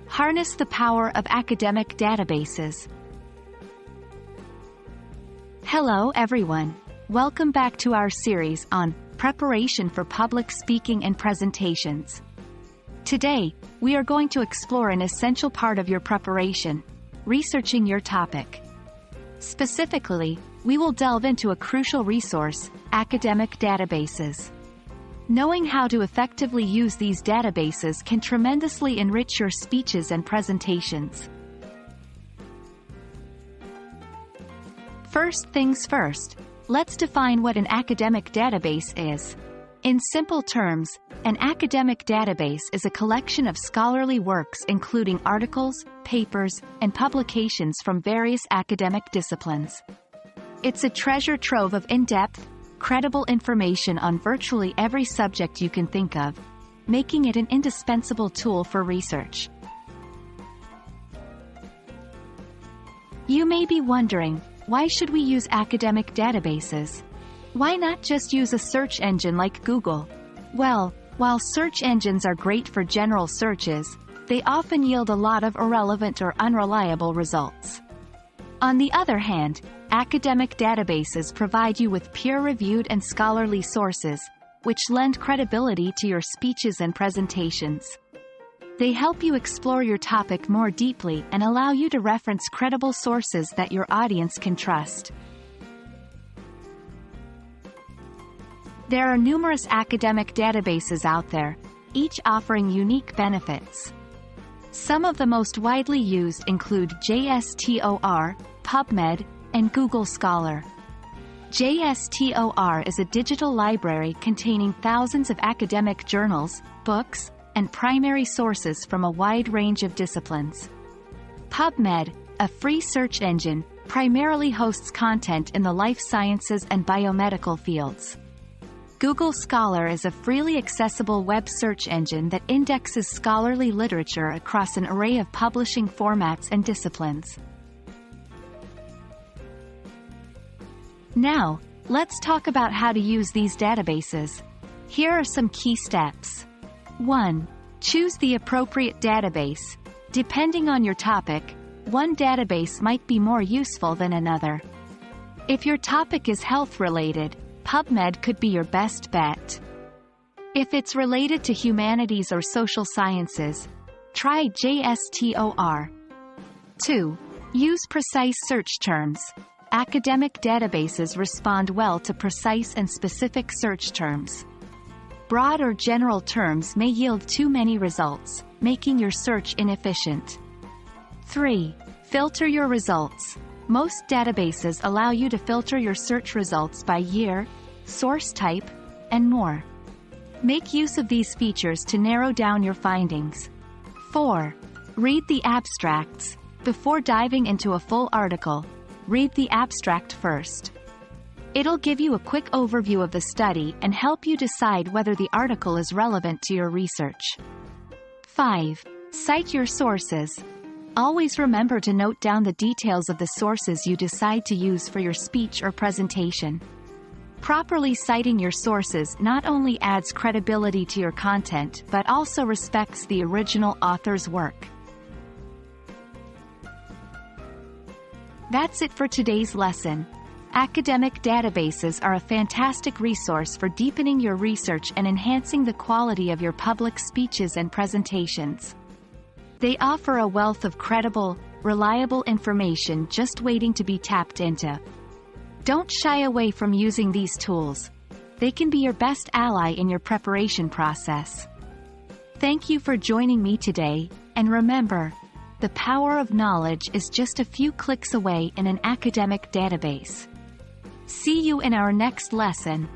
Harness the power of academic databases. Hello everyone. Welcome back to our series on preparation for public speaking and presentations. Today, we are going to explore an essential part of your preparation, researching your topic. Specifically, we will delve into a crucial resource, academic databases. Knowing how to effectively use these databases can tremendously enrich your speeches and presentations. First things first, let's define what an academic database is. In simple terms, an academic database is a collection of scholarly works including articles, papers, and publications from various academic disciplines. It's a treasure trove of in-depth, credible information on virtually every subject you can think of, making it an indispensable tool for research. You may be wondering, why should we use academic databases? Why not just use a search engine like Google? Well, while search engines are great for general searches, they often yield a lot of irrelevant or unreliable results. On the other hand, academic databases provide you with peer-reviewed and scholarly sources, which lend credibility to your speeches and presentations. They help you explore your topic more deeply and allow you to reference credible sources that your audience can trust. There are numerous academic databases out there, each offering unique benefits. Some of the most widely used include JSTOR, PubMed, and Google Scholar. JSTOR is a digital library containing thousands of academic journals, books, and primary sources from a wide range of disciplines. PubMed, a free search engine, primarily hosts content in the life sciences and biomedical fields. Google Scholar is a freely accessible web search engine that indexes scholarly literature across an array of publishing formats and disciplines. Now, let's talk about how to use these databases. Here are some key steps. 1. Choose the appropriate database. Depending on your topic, one database might be more useful than another. If your topic is health-related, PubMed could be your best bet. If it's related to humanities or social sciences, try JSTOR. 2. Use precise search terms. Academic databases respond well to precise and specific search terms. Broad or general terms may yield too many results, making your search inefficient. 3. Filter your results. Most databases allow you to filter your search results by year, source type, and more. Make use of these features to narrow down your findings. 4. Read the abstracts. Before diving into a full article, read the abstract first. It'll give you a quick overview of the study and help you decide whether the article is relevant to your research. 5. Cite your sources. Always remember to note down the details of the sources you decide to use for your speech or presentation. Properly citing your sources not only adds credibility to your content but also respects the original author's work. That's it for today's lesson. Academic databases are a fantastic resource for deepening your research and enhancing the quality of your public speeches and presentations. They offer a wealth of credible, reliable information just waiting to be tapped into. Don't shy away from using these tools. They can be your best ally in your preparation process. Thank you for joining me today, and remember, the power of knowledge is just a few clicks away in an academic database. See you in our next lesson.